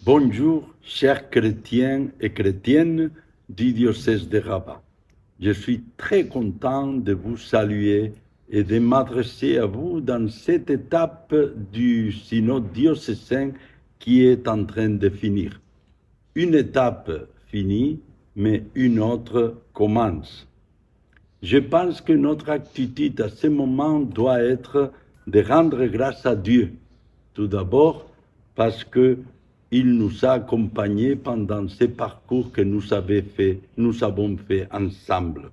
Bonjour, chers chrétiens et chrétiennes du diocèse de Rabat. Je suis très content de vous saluer et de m'adresser à vous dans cette étape du synode diocésain qui est en train de finir. Une étape finie, mais une autre commence. Je pense que notre attitude à ce moment doit être de rendre grâce à Dieu. Tout d'abord, parce qu'il nous a accompagnés pendant ce parcours que nous avons fait ensemble.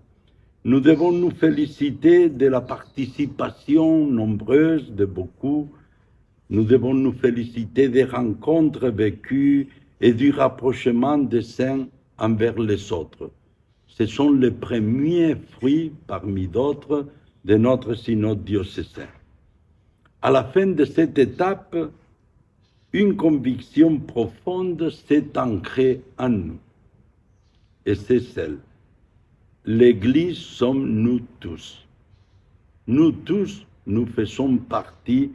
Nous devons nous féliciter de la participation nombreuse de beaucoup. Nous devons nous féliciter des rencontres vécues et du rapprochement des saints envers les autres. Ce sont les premiers fruits, parmi d'autres, de notre synode diocésain. À la fin de cette étape, une conviction profonde s'est ancrée en nous. Et c'est celle. L'Église sommes nous tous. Nous tous, nous faisons partie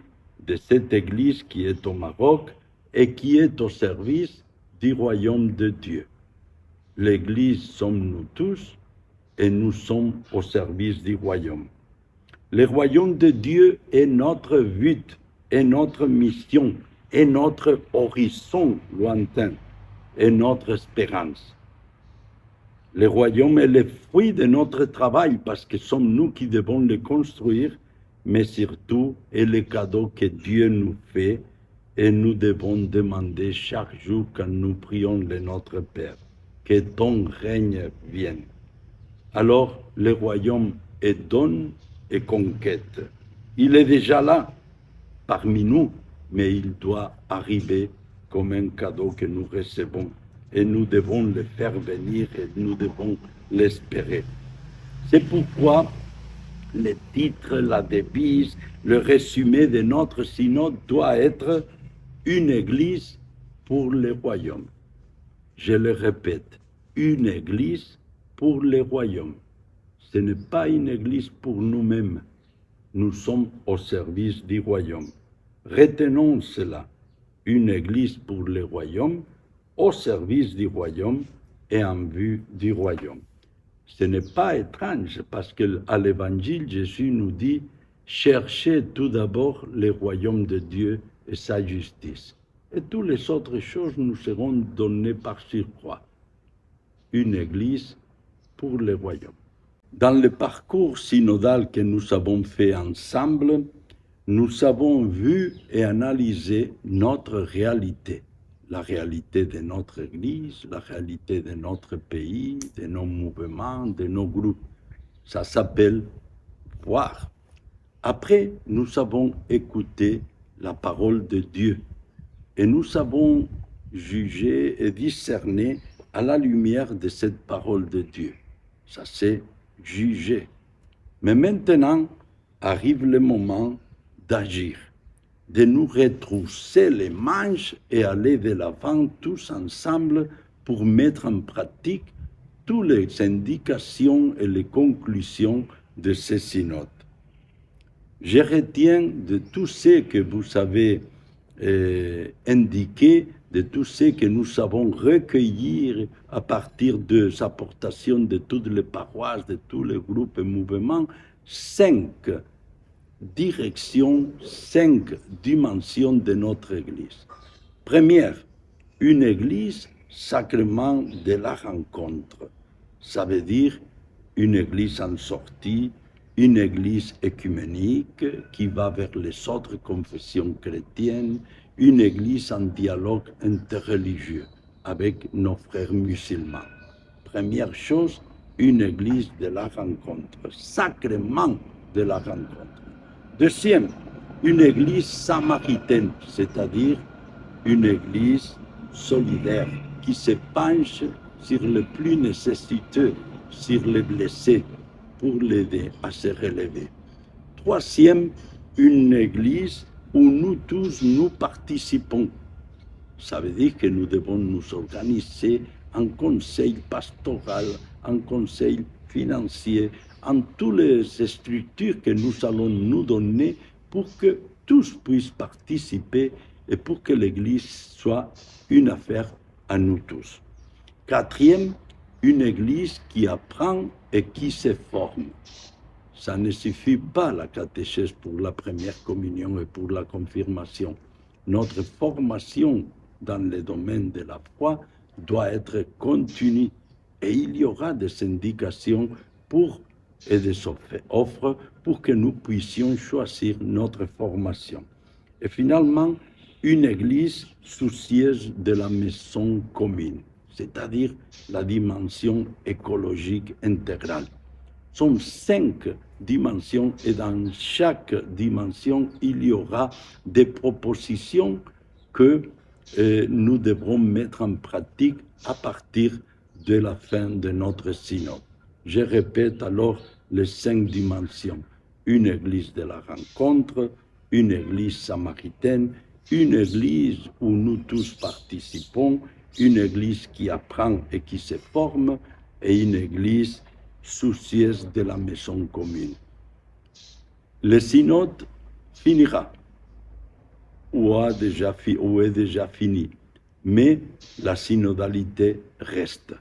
de cette Église qui est au Maroc et qui est au service du royaume de Dieu. L'Église sommes nous tous et nous sommes au service du royaume. Le royaume de Dieu est notre but, est notre mission, est notre horizon lointain, est notre espérance. Le royaume est le fruit de notre travail parce que sommes nous qui devons le construire, mais surtout est le cadeau que Dieu nous fait et nous devons demander chaque jour quand nous prions le Notre Père, que ton règne vienne. Alors le royaume est don et conquête. Il est déjà là, parmi nous, mais il doit arriver comme un cadeau que nous recevons. Et nous devons le faire venir et nous devons l'espérer. C'est pourquoi le titre, la devise, le résumé de notre synode doit être une église pour le royaume. Je le répète, une église pour le royaume. Ce n'est pas une église pour nous-mêmes. Nous sommes au service du royaume. Retenons cela. Une église pour le royaume, au service du royaume et en vue du royaume. Ce n'est pas étrange parce qu'à l'Évangile, Jésus nous dit « Cherchez tout d'abord le royaume de Dieu et sa justice. Et toutes les autres choses nous seront données par surcroît. » Une église pour le royaume. Dans le parcours synodal que nous avons fait ensemble, nous avons vu et analysé notre réalité. La réalité de notre Église, la réalité de notre pays, de nos mouvements, de nos groupes. Ça s'appelle voir. Après, nous avons écouté la parole de Dieu et nous avons jugé et discerné à la lumière de cette parole de Dieu. Ça c'est juger. Mais maintenant arrive le moment d'agir, de nous retrousser les manches et aller de l'avant tous ensemble pour mettre en pratique toutes les indications et les conclusions de ce synode. Je retiens de tout ce que vous avez indiqué, de tout ce que nous avons recueilli à partir des apportations de toutes les paroisses, de tous les groupes et mouvements, 5 directions, 5 dimensions de notre Église. Première, une Église sacrement de la rencontre. Ça veut dire une Église en sortie, une Église œcuménique qui va vers les autres confessions chrétiennes, une Église en dialogue interreligieux avec nos frères musulmans. Première chose, une Église de la rencontre, sacrement de la rencontre. Deuxième, une Église samaritaine, c'est-à-dire une Église solidaire qui se penche sur les plus nécessiteux, sur les blessés, pour l'aider à se relever. Troisième, une Église où nous tous, nous participons. Ça veut dire que nous devons nous organiser en conseil pastoral, en conseil financier, en toutes les structures que nous allons nous donner pour que tous puissent participer et pour que l'Église soit une affaire à nous tous. Quatrième, une Église qui apprend et qui se forme. Ça ne suffit pas la catéchèse pour la première communion et pour la confirmation. Notre formation dans le domaine de la foi doit être continue et il y aura des indications et des offres pour que nous puissions choisir notre formation. Et finalement, une Église soucieuse de la maison commune, c'est-à-dire la dimension écologique intégrale. Ce sont 5 dimensions et dans chaque dimension, il y aura des propositions que nous devrons mettre en pratique à partir de la fin de notre synode. Je répète alors les 5 dimensions. Une église de la rencontre, une église samaritaine, une église où nous tous participons, une église qui apprend et qui se forme, et une église soucieuse de la maison commune. Le synode finira, ou est déjà fini, mais la synodalité reste.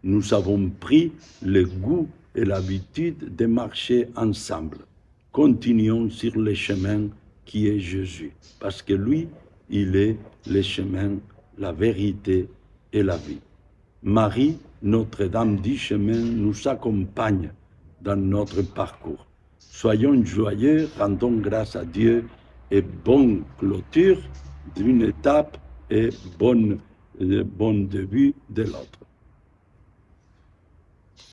Nous avons pris le goût et l'habitude de marcher ensemble. Continuons sur le chemin qui est Jésus, parce que lui, il est le chemin, la vérité et la vie. Marie, Notre-Dame du chemin, nous accompagne dans notre parcours. Soyons joyeux, rendons grâce à Dieu et bonne clôture d'une étape et bon début de l'autre.